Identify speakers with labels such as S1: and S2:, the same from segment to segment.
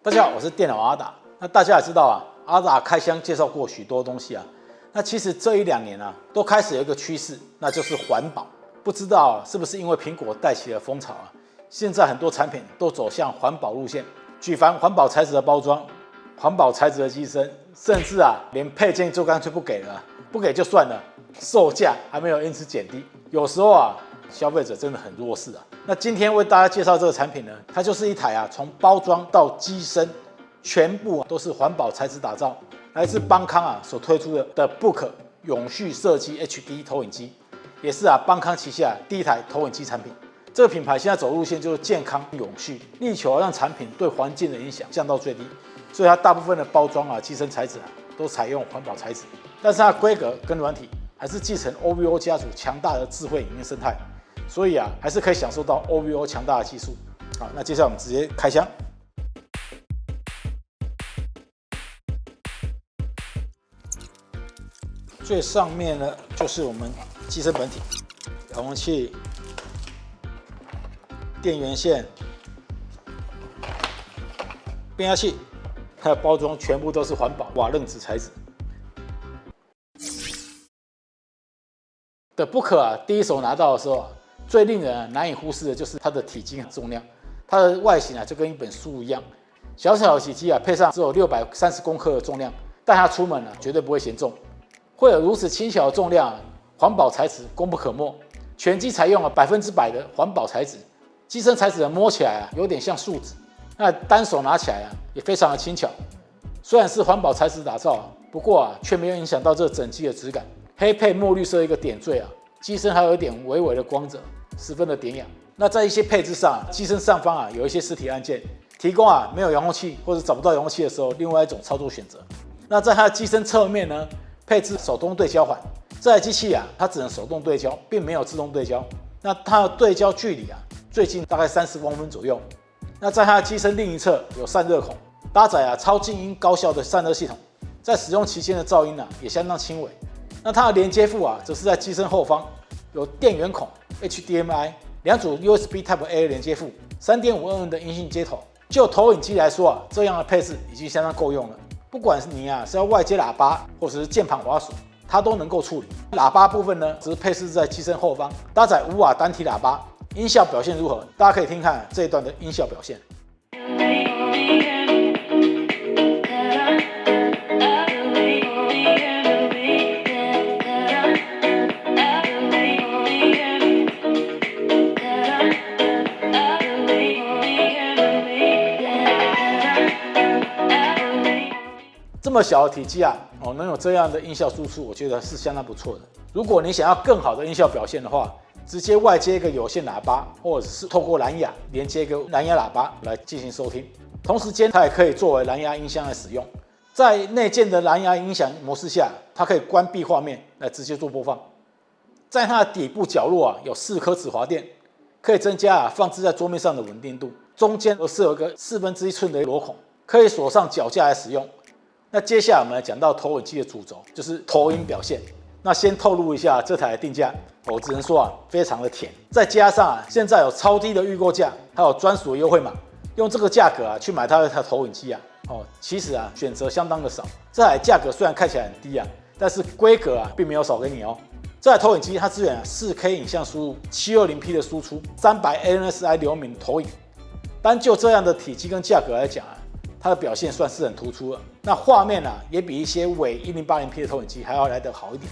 S1: 大家好，我是电脑阿达。那大家也知道啊，阿达开箱介绍过许多东西啊。那其实这1、2年啊，都开始有一个趋势，那就是环保。不知道是不是因为苹果带起了风潮啊？现在很多产品都走向环保路线，举凡环保材质的包装、环保材质的机身，甚至啊，连配件就干脆不给了，不给就算了，售价还没有因此减低。有时候啊，消费者真的很弱势啊。那今天为大家介绍这个产品呢，它就是一台啊，从包装到机身，全部都是环保材质打造，来自邦康啊所推出的 TheBook 永续设计 HD 投影机，也是啊邦康旗下第一台投影机产品。这个品牌现在走路线就是健康永续，力求让产品对环境的影响降到最低，所以它大部分的包装啊、机身材质啊都采用环保材质，但是它的规格跟软体还是继承 OVO 家族强大的智慧影音生态。所以啊，还是可以享受到 OVO 强大的技术。好，那接下来我们直接开箱。最上面呢，就是我们机身本体、遥控器、电源线、变压器，它的包装全部都是环保瓦楞纸材质。TheBook啊，第一手拿到的时候啊，最令人难以忽视的就是它的体积和重量。它的外形啊，就跟一本书一样，小小的体积啊，配上只有630公克的重量，带它出门啊，绝对不会嫌重。会有如此轻巧的重量啊，环保材质功不可没。全机采用了100%的环保材质，机身材质摸起来啊，有点像树脂，那单手拿起来啊，也非常的轻巧。虽然是环保材质打造啊，不过啊，却没有影响到这整机的质感。黑配墨绿色一个点缀啊，机身还有一点微微的光泽，十分的典雅。那在一些配置上，机身上方啊有一些实体按键，提供啊没有遥控器或者找不到遥控器的时候，另外一种操作选择。那在它的机身侧面呢，配置手动对焦环。这台机器啊，它只能手动对焦，并没有自动对焦。那它的对焦距离啊，最近大概30公分左右。那在它的机身另一侧有散热孔，搭载啊超静音高效的散热系统，在使用期间的噪音啊也相当轻微。那它的连接副啊，则是在机身后方有电源孔、HDMI、2组 USB Type A 连接副、3.5mm 的音讯接头。就投影机来说啊，这样的配置已经相当够用了。不管是你啊是要外接喇叭，或者是键盘滑鼠，它都能够处理。喇叭部分呢，只是配置在机身后方，搭载5瓦单体喇叭。音效表现如何？大家可以听看这一段的音效表现。这么小的体积啊，能有这样的音效输出，我觉得是相当不错的。如果你想要更好的音效表现的话，直接外接一个有线喇叭，或者是透过蓝牙连接一个蓝牙喇叭来进行收听。同时间，它也可以作为蓝牙音箱来使用。在内建的蓝牙音响模式下，它可以关闭画面来直接做播放。在它的底部角落啊，有4颗止滑垫，可以增加放置在桌面上的稳定度。中间是有一个1/4寸的螺孔，可以锁上脚架来使用。那接下来我们来讲到投影机的主轴，就是投影表现。那先透露一下这台的定价，我只能说啊，非常的甜。再加上啊，现在有超低的预购价，还有专属的优惠码，用这个价格啊去买它的投影机啊，其实啊选择相当的少。这台价格虽然看起来很低啊，但是规格啊并没有少给你哦。这台投影机它支援4K 影像输入、720p 的输出、300 ANSI 流明投影。单就这样的体积跟价格来讲啊，它的表现算是很突出了。那画面啊，也比一些伪 1080p 的投影机还要来得好一点。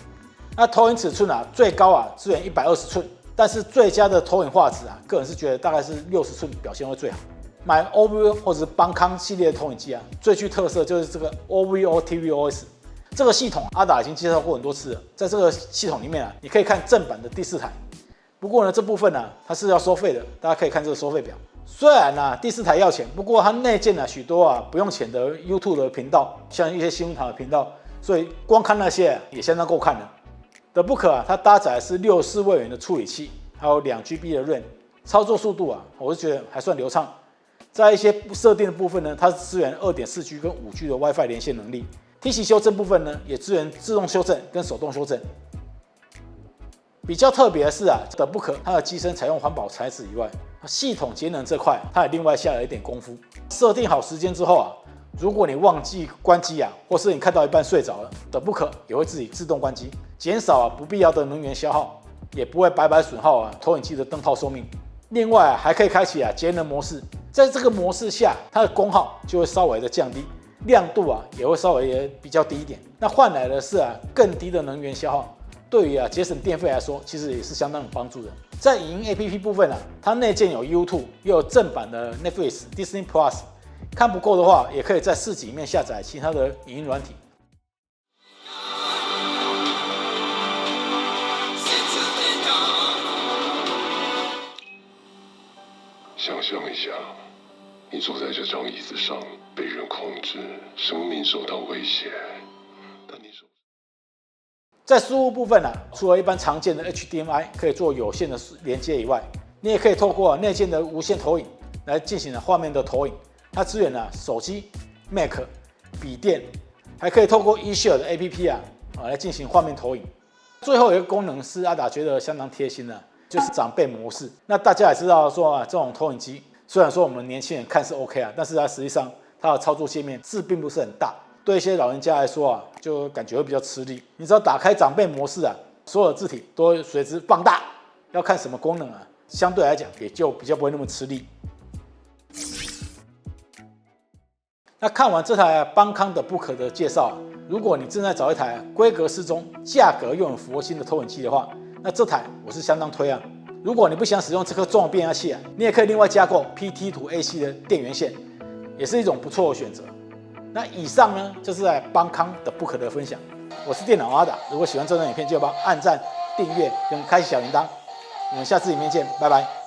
S1: 那投影尺寸啊，最高啊支援120寸，但是最佳的投影画质啊，个人是觉得大概是60寸表现会最好。买 OVO 或者是邦康系列的投影机啊，最具特色就是这个 OVO tvOS 这个系统，阿达已经介绍过很多次了。在这个系统里面啊，你可以看正版的第4台。不过呢，这部分呢，它是要收费的，大家可以看这个收费表。虽然啊第4台要钱，不过它内建了许多啊不用钱的 YouTube 的频道，像一些新闻台的频道，所以光看那些也相当够看了。TheBook啊，它搭载的是64位元的处理器，还有2GB 的 RAM， 操作速度啊，我是觉得还算流畅。在一些设定的部分呢，它是支援 2.4G 跟5G 的 WiFi 连线能力。梯形修正部分呢，也支援自动修正跟手动修正。比较特别的是啊，TheBook它的机身采用环保材质以外，系统节能这块，它也另外下了一点功夫。设定好时间之后啊，如果你忘记关机啊，或是你看到一半睡着了，的不可也会自己自动关机，减少不必要的能源消耗，也不会白白损耗投影机的灯泡寿命。另外还可以开启节能模式，在这个模式下，它的功耗就会稍微的降低，亮度也会稍微比较低一点。那换来的是更低的能源消耗，对于节省电费来说，其实也是相当有帮助的。在影音 APP 部分它内建有 YouTube， 又有正版的 Netflix、Disney Plus。看不够的话，也可以在市集里面下载其他的影音软体。
S2: 想象一下，你坐在这张椅子上，被人控制，生命受到威胁。但你手
S1: 在输入部分除了一般常见的 HDMI 可以做有线的连接以外，你也可以透过内建的无线投影来进行画面的投影。它支援手机、Mac、笔电，还可以透过 eShare 的 APP 来进行画面投影。最后一个功能是阿达觉得相当贴心的，就是长辈模式。那大家也知道说这种投影机虽然说我们年轻人看是 OK 但是实际上它的操作界面字并不是很大，对一些老人家来说就感觉会比较吃力。你只要打开长辈模式所有的字体都会随之放大，要看什么功能相对来讲也就比较不会那么吃力。那看完这台邦康的 Book 的介绍，如果你正在找一台规格适中、价格又很佛心的投影机的话，那这台我是相当推如果你不想使用这颗重变压器你也可以另外加购 PT to AC 的电源线，也是一种不错的选择。那以上呢，就是在邦康的 Book 的分享。我是电脑阿达，如果喜欢这段影片，就帮按赞、订阅跟开启小铃铛。我们下次影片见，拜拜。